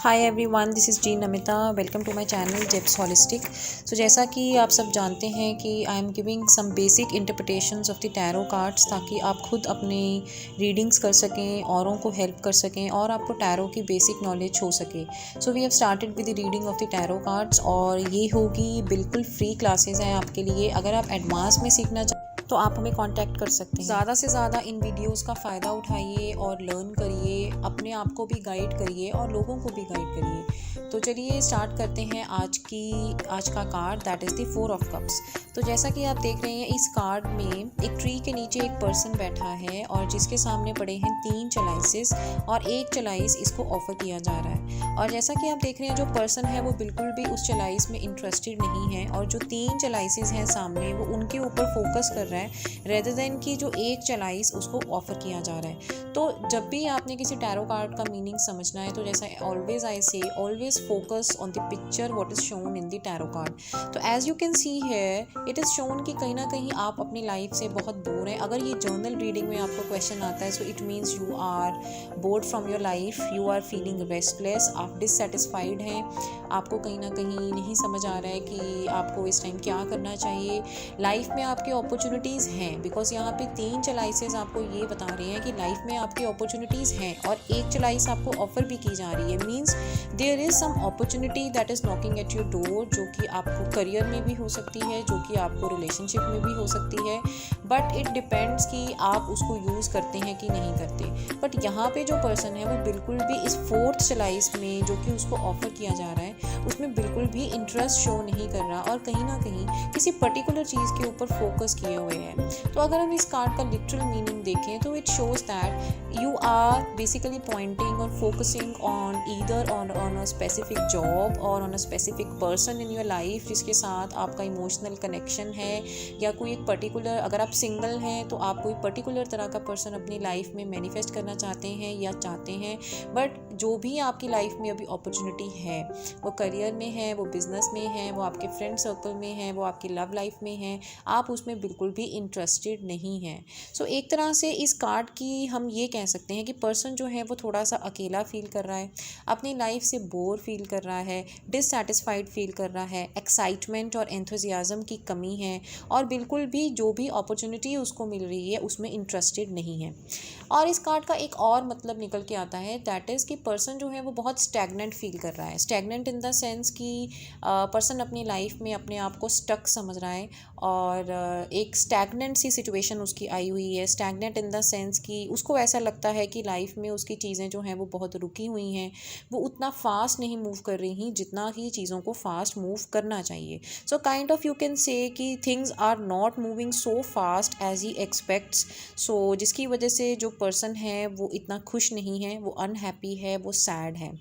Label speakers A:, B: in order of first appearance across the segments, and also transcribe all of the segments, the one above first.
A: Hi everyone, this is G Namita. Welcome to my channel Jeps holistic. So जैसा कि आप सब जानते हैं कि I am giving some basic interpretations of the tarot cards, ताकि आप खुद अपनी रीडिंग्स कर सकें, औरों को हेल्प कर सकें और आपको टैरो की बेसिक नॉलेज हो सके। So we have started with the reading of the tarot cards और ये होगी बिल्कुल फ्री क्लासेस हैं आपके लिए। अगर आप एडवांस में सीखना तो आप हमें कांटेक्ट कर सकते हैं। ज़्यादा से ज़्यादा इन वीडियोस का फ़ायदा उठाइए और लर्न करिए, अपने आप को भी गाइड करिए और लोगों को भी गाइड करिए। तो चलिए स्टार्ट करते हैं आज का card, that is the 4 of cups. तो जैसा कि आप देख रहे हैं, इस कार्ड में एक ट्री के नीचे एक पर्सन बैठा है और जिसके सामने पड़े हैं 3 चलाइसेस और एक चलाइस इसको ऑफर किया जा रहा है। और जैसा कि आप देख रहे हैं, जो पर्सन है वो बिल्कुल भी उस चलाइस में इंटरेस्टेड नहीं है और जो 3 चलाइसेस हैं सामने, वो उनके ऊपर फोकस कर रहा है रेदर देन कि जो एक चलाइस उसको ऑफर किया जा रहा है। तो जब भी आपने किसी टैरो कार्ड का मीनिंग समझना है, तो जैसा always I say, always focus on the picture what is shown in the tarot card. तो as you can see here, it is shown कि कहीं ना कहीं आप अपनी लाइफ से बहुत बोर हैं। अगर ये जर्नल रीडिंग में आपको क्वेश्चन आता है, so it means you are bored from your life, you are feeling restless, आप डिससेटिस्फाइड हैं, आपको कहीं ना कहीं नहीं समझ आ रहा है कि आपको इस टाइम क्या करना चाहिए। लाइफ में आपकी अपॉर्चुनिटीज़ हैं, बिकॉज यहाँ पे 3 चलाइसेस आपको ये बता रहे हैं कि लाइफ में आपकी अपॉर्चुनिटीज़ हैं और एक चलाइस आपको ऑफर भी की जा रही है। Means there is some opportunity that is knocking at your door, जो कि आपको करियर में भी हो सकती है, जो कि आपको रिलेशनशिप में भी हो सकती है, बट इट डिपेंड्स कि आप उसको यूज़ करते हैं कि नहीं करते। बट यहाँ पे जो पर्सन है वो बिल्कुल भी इस 4th चलाइस में, जो कि उसको ऑफर किया जा रहा है, उसमें बिल्कुल भी इंटरेस्ट शो नहीं कर रहा और कहीं ना कहीं किसी पर्टिकुलर चीज़ के ऊपर फोकस किए हुए हैं। तो अगर हम इस कार्ड का लिटरल मीनिंग देखें, तो it shows that you are basically pointing और focusing on either on a specific job or on a specific person in your life, जिसके साथ आपका इमोशनल कनेक्शन है, या कोई एक पर्टिकुलर, अगर आप सिंगल हैं तो आप कोई पर्टिकुलर तरह का पर्सन अपनी लाइफ में मैनिफेस्ट करना चाहते हैं या चाहते हैं। बट जो भी आपकी लाइफ में अभी अपॉर्चुनिटी है, वो करियर में है, वो बिजनेस में है, वो आपके फ्रेंड सर्कल में है, वो आपकी लव लाइफ में है, आप उसमें बिल्कुल भी इंटरेस्टेड नहीं हैं। सो एक तरह से इस कार्ड की हम ये कह सकते हैं कि पर्सन जो है वो थोड़ा सा अकेला फील कर रहा है, अपनी लाइफ से बोर फील कर रहा है, डिससेटिस्फाइड फील कर रहा है, एक्साइटमेंट और एंथुजियाज्म की कमी है और बिल्कुल भी जो भी अपॉर्चुनिटी उसको मिल रही है उसमें इंटरेस्टेड नहीं है। और इस कार्ड का एक और मतलब निकल के आता है, दैट इज़ कि पर्सन जो है वो बहुत स्टैग्नेंट फील कर रहा है। स्टैग्नेंट इन द सेंस कि पर्सन अपनी लाइफ में अपने आप को स्टक समझ रहा है और एक स्टैग्नेंट सी सिचुएशन उसकी आई हुई है। स्टैग्नेंट इन द सेंस कि उसको ऐसा लगता है कि लाइफ में उसकी चीज़ें जो हैं वो बहुत रुकी हुई हैं, वो उतना फास्ट नहीं मूव कर रही जितना कि चीज़ों को फास्ट मूव करना चाहिए। So kind of you can say कि things are not moving so fast as he expects. So जिसकी वजह से जो पर्सन है वो इतना खुश नहीं है, वो अनहैप्पी है, वो सैड है।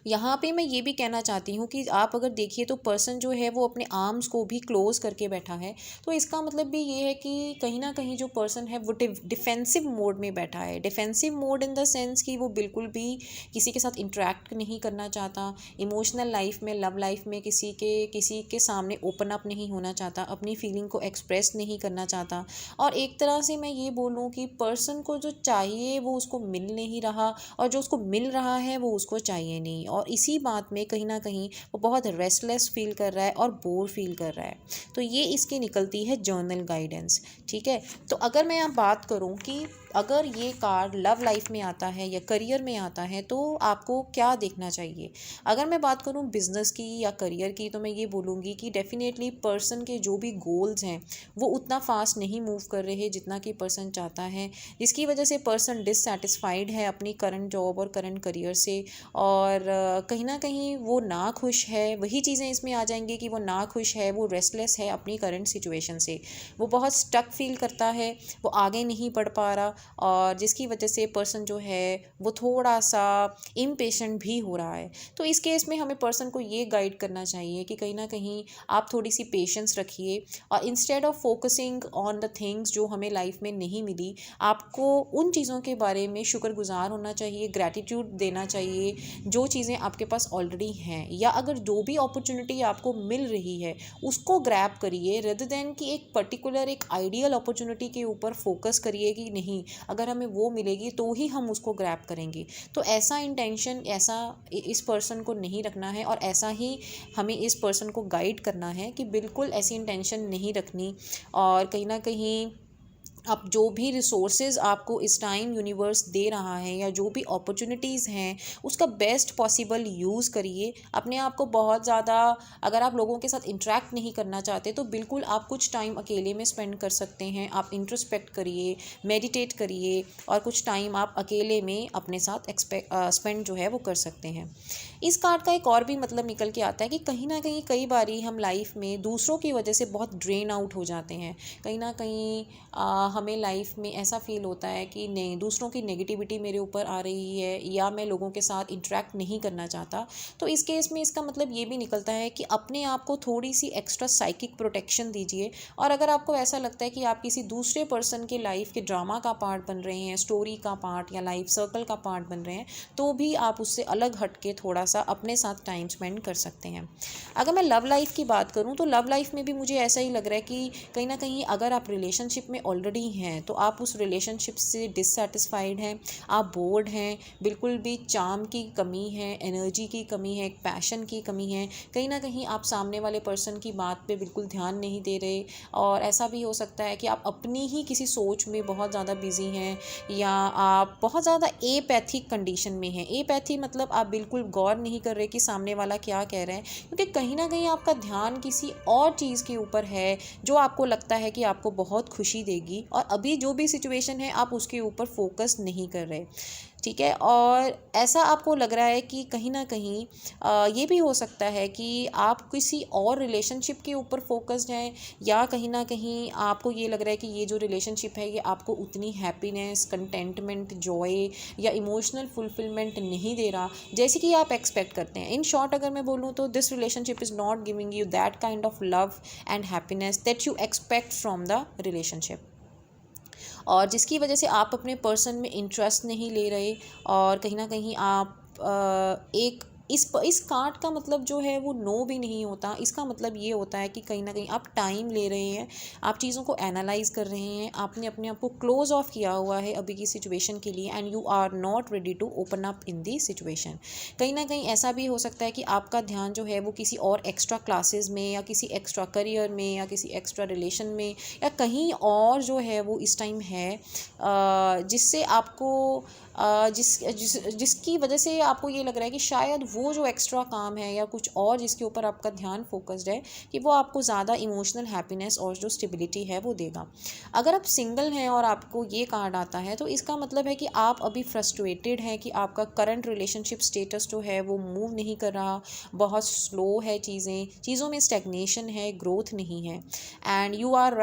A: यहाँ पे मैं ये भी कहना चाहती हूँ कि आप अगर देखिए तो पर्सन जो है वो अपने आर्म्स को भी क्लोज करके बैठा है। तो इसका मतलब भी ये है कि कहीं ना कहीं जो पर्सन है वो डिफेंसिव मोड में बैठा है। Defensive mode in the sense कि वो बिल्कुल भी किसी के साथ इंटरेक्ट नहीं करना चाहता, इमोशनल लाइफ में, लव लाइफ में किसी के सामने ओपन अप नहीं होना चाहता, अपनी फीलिंग को एक्सप्रेस नहीं करना चाहता। और एक तरह से मैं ये बोलूँ कि पर्सन को जो चाहिए वो उसको मिल नहीं रहा और जो उसको मिल रहा है वो उसको चाहिए नहीं, और इसी बात में कहीं ना कहीं वो बहुत रेस्टलेस फील कर रहा है और बोर फील कर रहा है। तो ये इसकी निकलती है जर्नल गाइडेंस। ठीक है, तो अगर मैं यहाँ बात करूँ कि अगर ये कार्ड लव लाइफ में आता है या करियर में आता है तो आपको क्या देखना चाहिए। अगर मैं बात करूँ बिजनेस की या करियर की, तो मैं ये बोलूँगी कि डेफिनेटली पर्सन के जो भी गोल्स हैं वो उतना फास्ट नहीं मूव कर रहे जितना कि पर्सन चाहता है, जिसकी वजह से पर्सन डिससेटिस्फाइड है अपनी करंट जॉब और करंट करियर से। और कहीं ना कहीं वो ना खुश है। वही चीज़ें इसमें आ जाएंगी कि वो ना खुश है, वो रेस्टलेस है अपनी करंट सिचुएशन से, वो बहुत स्टक फील करता है, वो आगे नहीं बढ़ पा रहा, और जिसकी वजह से पर्सन जो है वो थोड़ा सा इम्पेशेंट भी हो रहा है। तो इस केस में हमें पर्सन को ये गाइड करना चाहिए कि कहीं ना कहीं आप थोड़ी सी पेशेंस रखिए और instead of focusing on the things जो हमें लाइफ में नहीं मिली, आपको उन चीज़ों के बारे में शुक्रगुजार होना चाहिए, ग्रैटिट्यूड देना चाहिए जो चीज़ें आपके पास ऑलरेडी हैं, या अगर जो भी अपॉर्चुनिटी आपको मिल रही है उसको ग्रैब करिए रेदर देन कि एक पर्टिकुलर एक आइडियल अपॉर्चुनिटी के ऊपर फोकस करिए कि नहीं अगर हमें वो मिलेगी तो ही हम उसको ग्रैब करेंगे। तो ऐसा इंटेंशन, ऐसा इस पर्सन को नहीं रखना है और ऐसा ही हमें इस पर्सन को गाइड करना है कि बिल्कुल ऐसी इंटेंशन नहीं रखनी। और कहीं ना कहीं आप जो भी रिसोर्सेज आपको इस टाइम यूनिवर्स दे रहा है या जो भी अपॉर्चुनिटीज़ हैं उसका बेस्ट पॉसिबल यूज़ करिए। अपने आप को बहुत ज़्यादा, अगर आप लोगों के साथ इंटरेक्ट नहीं करना चाहते तो बिल्कुल आप कुछ टाइम अकेले में स्पेंड कर सकते हैं। आप इंट्रोस्पेक्ट करिए, मेडिटेट करिए और कुछ टाइम आप अकेले में अपने साथ स्पेंड जो है वो कर सकते हैं। इस कार्ड का एक और भी मतलब निकल के आता है कि कहीं ना कहीं कई बारी हम लाइफ में दूसरों की वजह से बहुत ड्रेन आउट हो जाते हैं। कहीं ना कहीं हमें लाइफ में ऐसा फील होता है कि नहीं, दूसरों की नेगेटिविटी मेरे ऊपर आ रही है या मैं लोगों के साथ इंटरेक्ट नहीं करना चाहता। तो इस केस में इसका मतलब ये भी निकलता है कि अपने आप को थोड़ी सी एक्स्ट्रा साइकिक प्रोटेक्शन दीजिए। और अगर आपको ऐसा लगता है कि आप किसी दूसरे पर्सन के लाइफ के ड्रामा का पार्ट बन रहे हैं, स्टोरी का पार्ट या लाइफ सर्कल का पार्ट बन रहे हैं, तो भी आप उससे अलग हट के थोड़ा सा अपने साथ टाइम स्पेंड कर सकते हैं। अगर मैं लव लाइफ की बात करूं तो लव लाइफ में भी मुझे ऐसा ही लग रहा है कि कहीं ना कहीं अगर आप रिलेशनशिप में ऑलरेडी हैं तो आप उस रिलेशनशिप से डिससेटिस्फाइड हैं, आप बोर्ड हैं, बिल्कुल भी चार्म की कमी है, एनर्जी की कमी है, एक पैशन की कमी है। कहीं ना कहीं आप सामने वाले पर्सन की बात पे बिल्कुल ध्यान नहीं दे रहे। और ऐसा भी हो सकता है कि आप अपनी ही किसी सोच में बहुत ज़्यादा बिजी हैं या आप बहुत ज़्यादा एपैथिक कंडीशन में हैं। एपैथी मतलब आप बिल्कुल गौर नहीं कर रहे कि सामने वाला क्या कह रहे हैं, क्योंकि कहीं ना कहीं आपका ध्यान किसी और चीज़ के ऊपर है जो आपको लगता है कि आपको बहुत खुशी देगी और अभी जो भी सिचुएशन है आप उसके ऊपर फोकस नहीं कर रहे। ठीक है। और ऐसा आपको लग रहा है कि कहीं ना कहीं ये भी हो सकता है कि आप किसी और रिलेशनशिप के ऊपर फोकस्ड हैं या कहीं ना कहीं आपको ये लग रहा है कि ये जो रिलेशनशिप है ये आपको उतनी हैप्पीनेस, कंटेंटमेंट, जॉय या इमोशनल फुलफिलमेंट नहीं दे रहा जैसे कि आप एक्सपेक्ट करते हैं। इन शॉर्ट अगर मैं बोलूँ तो this relationship is not giving you that kind of love and happiness that you expect from the relationship, और जिसकी वजह से आप अपने पर्सन में इंटरेस्ट नहीं ले रहे। और कहीं ना कहीं आप एक इस कार्ड का मतलब जो है वो नो भी नहीं होता। इसका मतलब ये होता है कि कहीं ना कहीं आप टाइम ले रहे हैं, आप चीज़ों को एनालाइज कर रहे हैं, आपने अपने आप को क्लोज ऑफ किया हुआ है अभी की सिचुएशन के लिए and you are not ready to open up in the situation. कहीं ना कहीं ऐसा भी हो सकता है कि आपका ध्यान जो है वो किसी और एक्स्ट्रा क्लासेस में या किसी एक्स्ट्रा करियर में या किसी एक्स्ट्रा रिलेशन में या कहीं और जो है वो इस टाइम है, जिससे आपको जिसकी वजह से आपको ये लग रहा है कि शायद वो जो एक्स्ट्रा काम है या कुछ और जिसके ऊपर आपका ध्यान फोकस्ड है कि वो आपको ज़्यादा इमोशनल हैप्पीनेस और जो स्टेबिलिटी है वो देगा। अगर आप सिंगल हैं और आपको ये कार्ड आता है तो इसका मतलब है कि आप अभी फ्रस्ट्रेटेड हैं कि आपका करंट रिलेशनशिप स्टेटस जो है वो मूव नहीं कर रहा, बहुत स्लो है, चीज़ों में स्टैग्नेशन है, ग्रोथ नहीं है and you are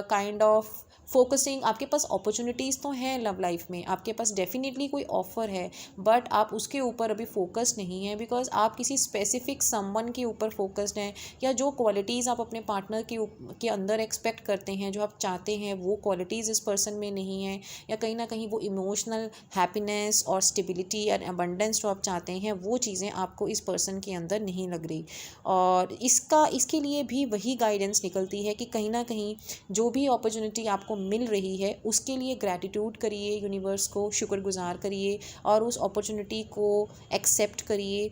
A: kind of focusing. आपके पास अपॉर्चुनिटीज़ तो हैं लव लाइफ में, आपके पास डेफिनेटली कोई ऑफ़र है, बट आप उसके ऊपर अभी फोकस नहीं है बिकॉज आप किसी स्पेसिफिक समवन के ऊपर फोकस्ड हैं या जो क्वालिटीज़ आप अपने पार्टनर के अंदर एक्सपेक्ट करते हैं, जो आप चाहते हैं, वो क्वालिटीज़ इस पर्सन में नहीं है। या कहीं ना कहीं वो इमोशनल हैप्पीनेस और स्टेबिलिटी एंड अबंडेंस जो आप चाहते हैं वो चीज़ें आपको इस पर्सन के अंदर नहीं लग रही। और इसके लिए भी वही गाइडेंस निकलती है कि कहीं ना कहीं जो भी अपॉर्चुनिटी आपको मिल रही है उसके लिए ग्रैटिट्यूड करिए, यूनिवर्स को शुक्रगुजार करिए और उस अपॉर्चुनिटी को एक्सेप्ट करिए।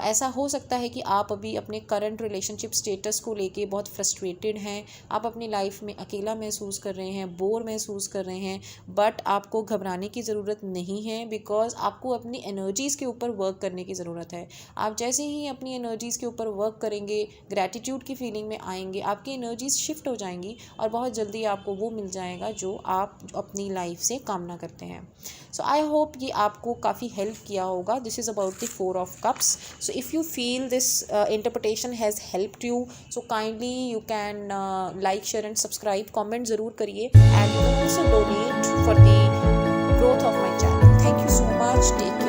A: ऐसा हो सकता है कि आप अभी अपने करंट रिलेशनशिप स्टेटस को लेके बहुत फ्रस्ट्रेटेड हैं, आप अपनी लाइफ में अकेला महसूस कर रहे हैं, बोर महसूस कर रहे हैं, बट आपको घबराने की ज़रूरत नहीं है बिकॉज आपको अपनी एनर्जीज़ के ऊपर वर्क करने की ज़रूरत है। आप जैसे ही अपनी एनर्जीज़ के ऊपर वर्क करेंगे, ग्रैटिट्यूड की फीलिंग में आएंगे, आपकी एनर्जीज़ शिफ्ट हो जाएंगी और बहुत जल्दी आपको वो मिल जाएगा जो आप अपनी लाइफ से कामना करते हैं। सो आई होप ये आपको काफ़ी हेल्प किया होगा। This is about the 4 of Cups. So if you feel this interpretation has helped you, so kindly you can like, share and subscribe, comment ज़रूर करिए and you can also donate for the growth of my channel. Thank you so much. Take care.